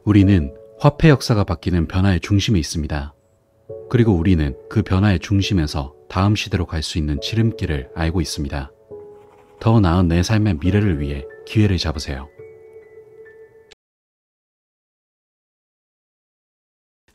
우리는 화폐 역사가 바뀌는 변화의 중심에 있습니다. 그리고 우리는 그 변화의 중심에서 다음 시대로 갈 수 있는 지름길을 알고 있습니다. 더 나은 내 삶의 미래를 위해 기회를 잡으세요.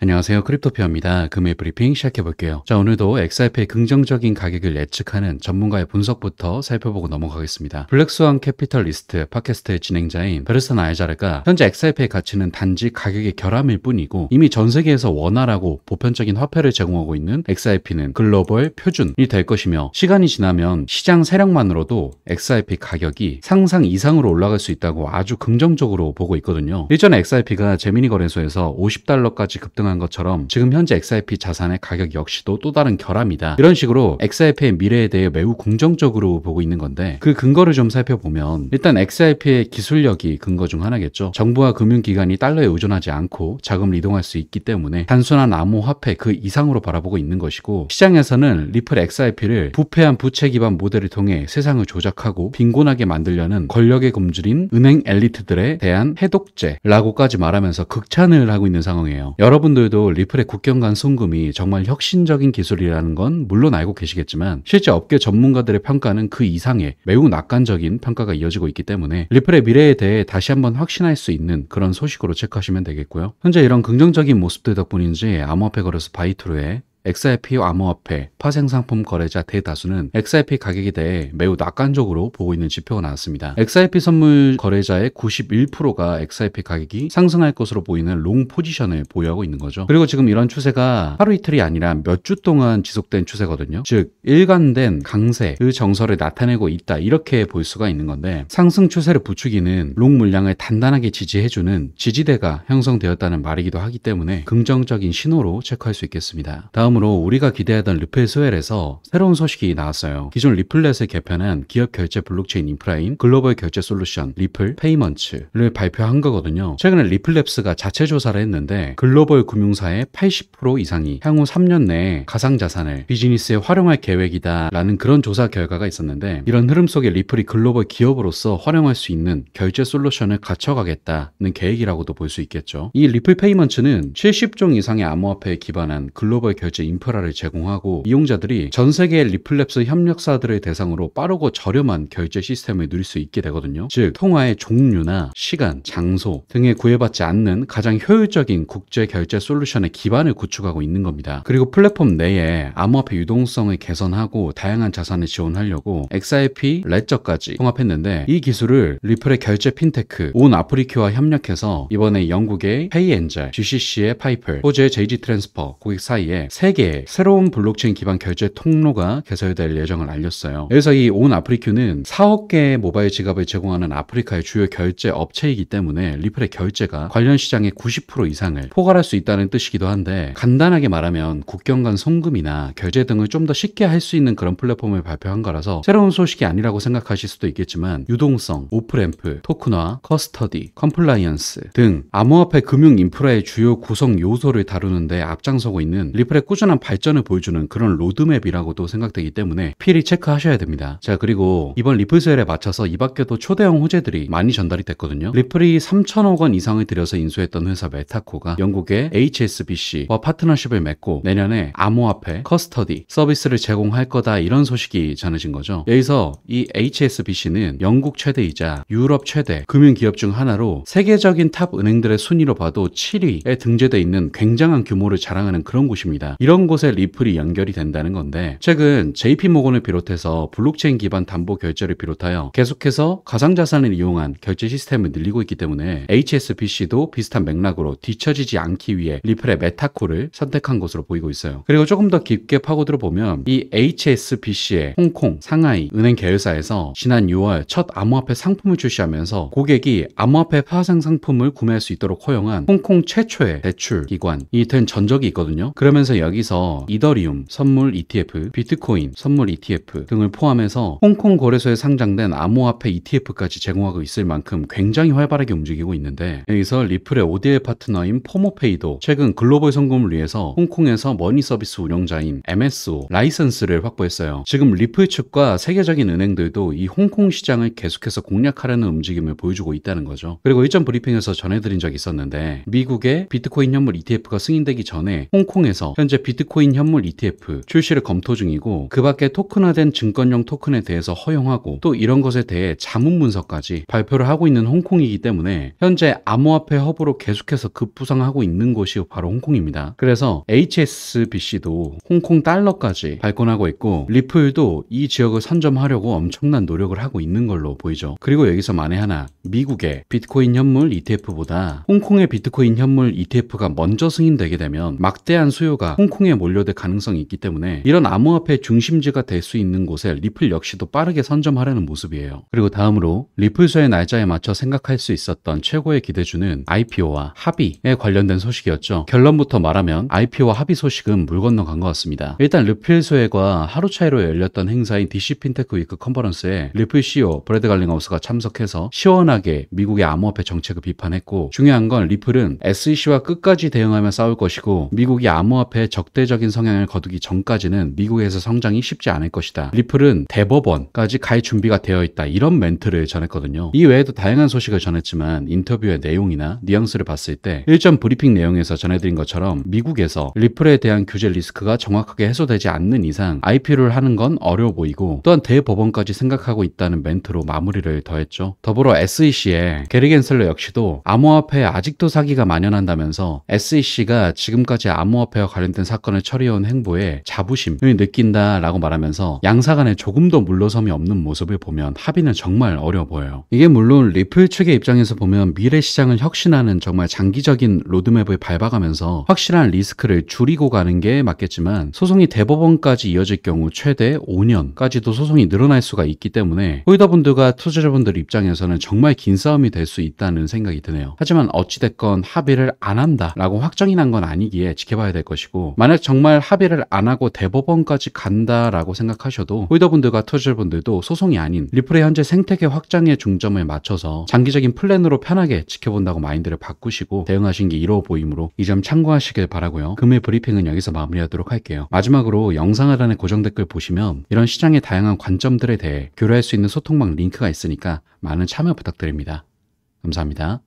안녕하세요. 크립토피아입니다. 금일 브리핑 시작해볼게요. 자, 오늘도 XRP의 긍정적인 가격을 예측하는 전문가의 분석부터 살펴보고 넘어가겠습니다. 블랙스완 캐피털리스트 팟캐스트의 진행자인 베르산 알자르가 현재 XRP의 가치는 단지 가격의 결함일 뿐이고 이미 전 세계에서 원활하고 보편적인 화폐를 제공하고 있는 XRP는 글로벌 표준이 될 것이며 시간이 지나면 시장 세력만으로도 XRP 가격이 상상 이상으로 올라갈 수 있다고 아주 긍정적으로 보고 있거든요. 일전에 XRP가 제미니 거래소에서 $50까지 급등한 것처럼 지금 현재 XRP 자산의 가격 역시도 또 다른 결함이다. 이런 식으로 XRP의 미래에 대해 매우 긍정적으로 보고 있는 건데 그 근거를 좀 살펴보면 일단 XRP의 기술력이 근거 중 하나겠죠. 정부와 금융기관이 달러에 의존하지 않고 자금을 이동할 수 있기 때문에 단순한 암호화폐 그 이상으로 바라보고 있는 것이고 시장에서는 리플 XRP를 부패한 부채 기반 모델을 통해 세상을 조작하고 빈곤하게 만들려는 권력의 굶주린 은행 엘리트들에 대한 해독제라고까지 말하면서 극찬을 하고 있는 상황이에요. 여러분들도 리플의 국경 간 송금이 정말 혁신적인 기술이라는 건 물론 알고 계시겠지만 실제 업계 전문가들의 평가는 그 이상의 매우 낙관적인 평가가 이어지고 있기 때문에 리플의 미래에 대해 다시 한번 확신할 수 있는 그런 소식으로 체크하시면 되겠고요. 현재 이런 긍정적인 모습들 덕분인지 암호화폐 거래소 바이트로의 XRP 암호화폐 파생상품 거래자 대다수는 XRP 가격에 대해 매우 낙관적으로 보고 있는 지표가 나왔습니다. XRP 선물 거래자의 91%가 XRP 가격이 상승할 것으로 보이는 롱 포지션을 보유하고 있는 거죠. 그리고 지금 이런 추세가 하루 이틀이 아니라 몇 주 동안 지속된 추세거든요. 즉 일관된 강세의 정설을 나타내고 있다 이렇게 볼 수가 있는 건데 상승 추세를 부추기는 롱 물량을 단단하게 지지해주는 지지대가 형성되었다는 말이기도 하기 때문에 긍정적인 신호로 체크할 수 있겠습니다. 다음으로 우리가 기대하던 리플 스웰에서 새로운 소식이 나왔어요. 기존 리플렛을 개편한 기업 결제 블록체인 인프라인 글로벌 결제 솔루션 리플 페이먼츠를 발표한 거거든요. 최근에 리플랩스가 자체 조사를 했는데 글로벌 금융사의 80% 이상이 향후 3년 내에 가상자산을 비즈니스에 활용할 계획이다 라는 그런 조사 결과가 있었는데 이런 흐름 속에 리플이 글로벌 기업으로서 활용할 수 있는 결제 솔루션을 갖춰가겠다는 계획이라고도 볼 수 있겠죠. 이 리플 페이먼츠는 70종 이상의 암호화폐에 기반한 글로벌 결제 인프라를 제공하고 이용자들이 전 세계 리플랩스 협력사들을 대상으로 빠르고 저렴한 결제 시스템을 누릴 수 있게 되거든요. 즉 통화의 종류나 시간, 장소 등에 구애받지 않는 가장 효율적인 국제 결제 솔루션의 기반을 구축하고 있는 겁니다. 그리고 플랫폼 내에 암호화폐 유동성을 개선하고 다양한 자산을 지원하려고 XRP 레저까지 통합했는데 이 기술을 리플의 결제 핀테크 온 아프리큐와 협력해서 이번에 영국의 페이엔젤, GCC의 파이플, 호주의 JG 트랜스퍼 고객 사이에 3개의 새로운 블록체인 기반 결제 통로가 개설될 예정을 알렸어요. 그래서 이 온 아프리큐는 4억 개의 모바일 지갑을 제공하는 아프리카의 주요 결제 업체이기 때문에 리플의 결제가 관련 시장의 90% 이상을 포괄할 수 있다는 뜻이기도 한데 간단하게 말하면 국경 간 송금이나 결제 등을 좀 더 쉽게 할 수 있는 그런 플랫폼을 발표한 거라서 새로운 소식이 아니라고 생각하실 수도 있겠지만 유동성, 오프램프, 토큰화, 커스터디, 컴플라이언스 등 암호화폐 금융 인프라의 주요 구성 요소를 다루는데 앞장서고 있는 리플의 꾸준한 발전을 보여주는 그런 로드맵이라고도 생각되기 때문에 필히 체크하셔야 됩니다. 자, 그리고 이번 리플 세일에 맞춰서 이 밖에도 초대형 호재들이 많이 전달이 됐거든요. 리플이 3천억 원 이상을 들여서 인수했던 회사 메타코가 영국의 HSBC와 파트너십을 맺고 내년에 암호화폐 커스터디 서비스를 제공할 거다 이런 소식이 전해진 거죠. 여기서 이 HSBC는 영국 최대이자 유럽 최대 금융기업 중 하나로 세계적인 탑 은행들의 순위로 봐도 7위에 등재되어 있는 굉장한 규모를 자랑하는 그런 곳입니다. 이런 곳에 리플이 연결이 된다는 건데 최근 JP모건을 비롯해서 블록체인 기반 담보 결제를 비롯하여 계속해서 가상자산을 이용한 결제 시스템을 늘리고 있기 때문에 HSBC도 비슷한 맥락으로 뒤처지지 않기 위해 리플의 메타코를 선택한 것으로 보이고 있어요. 그리고 조금 더 깊게 파고들어 보면 이 HSBC의 홍콩, 상하이 은행 계열사에서 지난 6월 첫 암호화폐 상품을 출시하면서 고객이 암호화폐 파생 상품을 구매할 수 있도록 허용한 홍콩 최초의 대출 기관이 된 전적이 있거든요. 그러면서 여기 여기서 이더리움 선물 ETF, 비트코인 선물 ETF 등을 포함해서 홍콩 거래소에 상장된 암호화폐 ETF까지 제공하고 있을 만큼 굉장히 활발하게 움직이고 있는데, 여기서 리플의 ODL 파트너인 포모페이도 최근 글로벌 송금을 위해서 홍콩에서 머니 서비스 운영자인 MSO 라이선스를 확보했어요. 지금 리플 측과 세계적인 은행들도 이 홍콩 시장을 계속해서 공략하려는 움직임을 보여주고 있다는 거죠. 그리고 일전 브리핑에서 전해드린 적이 있었는데, 미국의 비트코인 현물 ETF가 승인되기 전에 홍콩에서 현재 비트코인 현물 ETF 출시를 검토 중이고, 그 밖에 토큰화된 증권용 토큰에 대해서 허용하고 또 이런 것에 대해 자문 문서까지 발표를 하고 있는 홍콩이기 때문에 현재 암호화폐 허브로 계속해서 급부상하고 있는 곳이 바로 홍콩입니다. 그래서 HSBC도 홍콩 달러까지 발권하고 있고, 리플도 이 지역을 선점하려고 엄청난 노력을 하고 있는 걸로 보이죠. 그리고 여기서 만에 하나 미국의 비트코인 현물 ETF보다 홍콩의 비트코인 현물 ETF가 먼저 승인되게 되면 막대한 수요가 홍콩에 몰려들 가능성이 있기 때문에 이런 암호화폐 중심지가 될 수 있는 곳에 리플 역시도 빠르게 선점하려는 모습이에요. 그리고 다음으로 리플소의 날짜에 맞춰 생각할 수 있었던 최고의 기대주는 IPO와 합의에 관련된 소식이었죠. 결론부터 말하면 IPO와 합의 소식은 물 건너간 것 같습니다. 일단 리플소회가 하루 차이로 열렸던 행사인 DC 핀테크 위크 컨퍼런스에 리플 CEO 브래드 갈링하우스가 참석해서 시원하게 미국의 암호화폐 정책을 비판했고, 중요한 건 리플은 SEC와 끝까지 대응하며 싸울 것이고 미국이 암호화폐의 적대적인 성향을 거두기 전까지는 미국에서 성장이 쉽지 않을 것이다. 리플은 대법원까지 갈 준비가 되어 있다. 이런 멘트를 전했거든요. 이 외에도 다양한 소식을 전했지만 인터뷰의 내용이나 뉘앙스를 봤을 때 일전 브리핑 내용에서 전해드린 것처럼 미국에서 리플에 대한 규제 리스크가 정확하게 해소되지 않는 이상 IPO를 하는 건 어려워 보이고, 또한 대법원까지 생각하고 있다는 멘트로 마무리를 더했죠. 더불어 SEC의 게리 겐슬러 역시도 암호화폐에 아직도 사기가 만연한다면서 SEC가 지금까지 암호화폐와 관련된 사건을 처리해온 행보에 자부심을 느낀다라고 말하면서 양사 간에 조금도 물러섬이 없는 모습을 보면 합의는 정말 어려워 보여요. 이게 물론 리플 측의 입장에서 보면 미래 시장을 혁신하는 정말 장기적인 로드맵을 밟아가면서 확실한 리스크를 줄이고 가는 게 맞겠지만, 소송이 대법원까지 이어질 경우 최대 5년까지도 소송이 늘어날 수가 있기 때문에 홀더분들과 투자자분들 입장에서는 정말 긴 싸움이 될 수 있다는 생각이 드네요. 하지만 어찌됐건 합의를 안 한다라고 확정이 난 건 아니기에 지켜봐야 될 것이고, 만약 정말 합의를 안 하고 대법원까지 간다라고 생각하셔도 홀더분들과 투자자분들도 소송이 아닌 리플의 현재 생태계 확장에 중점을 맞춰서 장기적인 플랜으로 편하게 지켜본다고 마인드를 바꾸시고 대응하신 게 이로워 보이므로 이 점 참고하시길 바라고요. 금일 브리핑은 여기서 마무리하도록 할게요. 마지막으로 영상 하단의 고정 댓글 보시면 이런 시장의 다양한 관점들에 대해 교류할 수 있는 소통방 링크가 있으니까 많은 참여 부탁드립니다. 감사합니다.